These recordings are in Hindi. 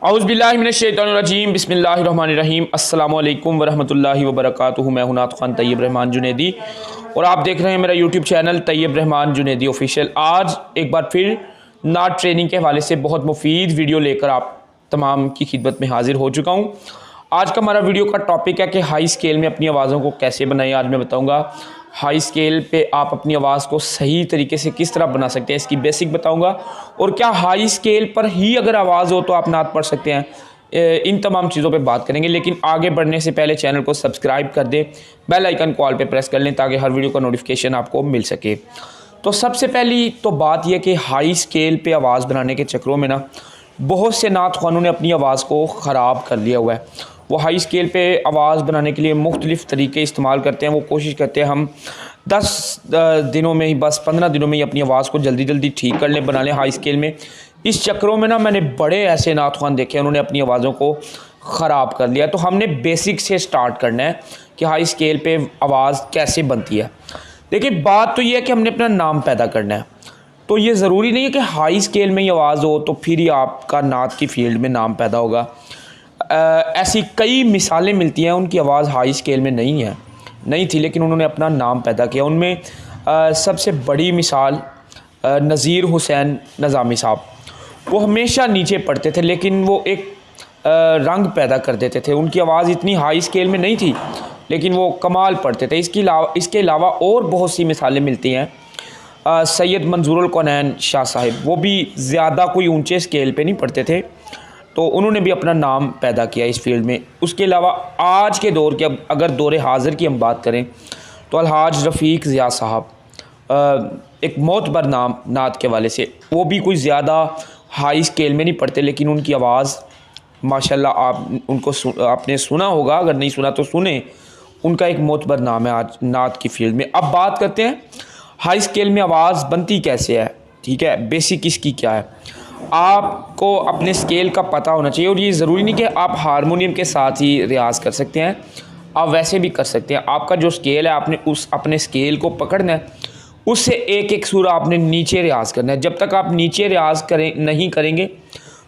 औज़ुबिल्लाहिमिनश्शैतानिर्रजीम बिस्मिल्लाहिर्रहमानिर्रहीम अस्सलामु अलैकुम वरहमतुल्लाहि वबरकातुहू। मैं हूं नात ख़ान तैयब रहमान जुनेदी और आप देख रहे हैं मेरा YouTube channel Tayyab Rahman Junedi official. आज एक बार फिर नात ट्रेनिंग के हवाले से बहुत मुफीद वीडियो लेकर आप तमाम की खिदमत में हाजिर हो चुका हूँ। आज का हमारा वीडियो का टॉपिक है कि हाई स्केल में अपनी आवाज़ों को कैसे बनाएं। आज मैं बताऊँगा हाई स्केल पे आप अपनी आवाज़ को सही तरीके से किस तरह बना सकते हैं, इसकी बेसिक बताऊंगा। और क्या हाई स्केल पर ही अगर आवाज़ हो तो आप नात पढ़ सकते हैं, इन तमाम चीज़ों पे बात करेंगे। लेकिन आगे बढ़ने से पहले चैनल को सब्सक्राइब कर दें, बेल आइकन कॉल पे प्रेस कर लें ताकि हर वीडियो का नोटिफिकेशन आपको मिल सके। तो सबसे पहली तो बात यह कि हाई स्केल पर आवाज़ बनाने के चक्करों में ना बहुत से नात ख़वानों ने अपनी आवाज़ को ख़राब कर लिया हुआ है। वो हाई स्केल पे आवाज़ बनाने के लिए मुख्तलिफ़ तरीके इस्तेमाल करते हैं। वो कोशिश करते हैं हम 10 दिनों में ही, बस 15 दिनों में ही अपनी आवाज़ को जल्दी जल्दी ठीक कर लें, बना लें हाई स्केल में। इस चक्करों में ना मैंने बड़े ऐसे नात ख़वान देखे हैं, उन्होंने अपनी आवाज़ों को ख़राब कर लिया। तो हमने बेसिक से स्टार्ट करना है कि हाई स्केल पे आवाज़ कैसे बनती है। देखिए, बात तो ये है कि हमने अपना नाम पैदा करना है। तो ये ज़रूरी नहीं है कि हाई स्केल में ही आवाज़ हो तो फिर ही आपका नात की फील्ड में नाम पैदा होगा। ऐसी कई मिसालें मिलती हैं, उनकी आवाज़ हाई स्केल में नहीं थी लेकिन उन्होंने अपना नाम पैदा किया। उनमें सबसे बड़ी मिसाल नज़ीर हुसैन नज़ामी साहब। वो हमेशा नीचे पढ़ते थे लेकिन वो एक रंग पैदा कर देते थे। उनकी आवाज़ इतनी हाई स्केल में नहीं थी लेकिन वो कमाल पढ़ते थे। इसके अलावा और बहुत सी मिसालें मिलती हैं। सैयद मंजूरुल कौनैन शाह साहिब, वो भी ज़्यादा कोई ऊंचे स्केल पे नहीं पढ़ते थे, तो उन्होंने भी अपना नाम पैदा किया इस फील्ड में। उसके अलावा आज के दौर के, अब अगर दौर हाज़िर की हम बात करें तो अलहाज रफ़ीक ज़िया साहब, एक मोतबर नाम नात के वाले से, वो भी कोई ज़्यादा हाई स्केल में नहीं पढ़ते लेकिन उनकी आवाज़ माशाल्लाह आपने सुना होगा, अगर नहीं सुना तो सुने। उनका एक मोतबर नाम है आज नात की फील्ड में। अब बात करते हैं हाई स्केल में आवाज़ बनती कैसे है। ठीक है, बेसिक इसकी क्या है, आपको अपने स्केल का पता होना चाहिए। और ये ज़रूरी नहीं कि आप हारमोनियम के साथ ही रियाज़ कर सकते हैं, आप वैसे भी कर सकते हैं। आपका जो स्केल है, आपने अपने स्केल को पकड़ना है, उससे एक एक सुर आपने नीचे रियाज़ करना है। जब तक आप नीचे रियाज़ नहीं करेंगे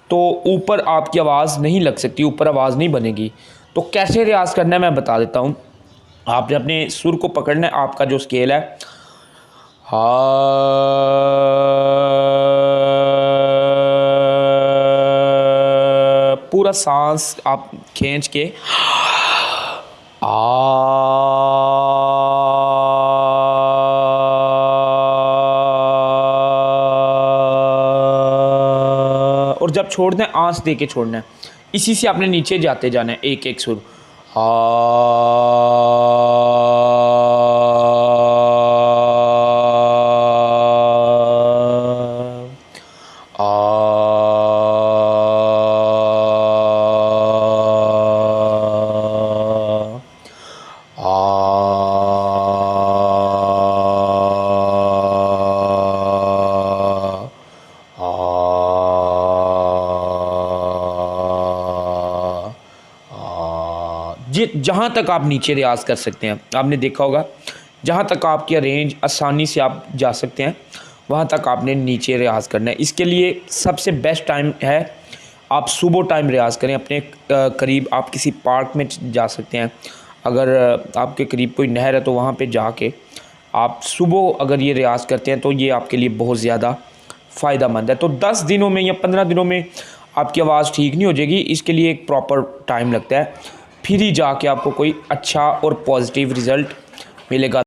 तो ऊपर आपकी आवाज़ नहीं लग सकती, ऊपर आवाज़ नहीं बनेगी। तो कैसे रियाज़ करना है मैं बता देता हूँ। आपने अपने सुर को पकड़ना है, आपका जो स्केल है पूरा सांस आप खींच के और जब छोड़ना है आंस दे के छोड़ना है। इसी से आपने नीचे जाते जाना है एक एक सुर। जहाँ तक आप नीचे रियाज़ कर सकते हैं, आपने देखा होगा जहाँ तक आपकी रेंज आसानी से आप जा सकते हैं वहाँ तक आपने नीचे रियाज़ करना है। इसके लिए सबसे बेस्ट टाइम है आप सुबह टाइम रियाज़ करें। अपने करीब आप किसी पार्क में जा सकते हैं, अगर आपके करीब कोई नहर है तो वहाँ पे जाके आप सुबह अगर ये रियाज़ करते हैं तो ये आपके लिए बहुत ज़्यादा फ़ायदा मंद है। तो 10 दिनों में या 15 दिनों में आपकी आवाज़ ठीक नहीं हो जाएगी, इसके लिए एक प्रॉपर टाइम लगता है, फिर ही जाके आपको कोई अच्छा और पॉजिटिव रिज़ल्ट मिलेगा।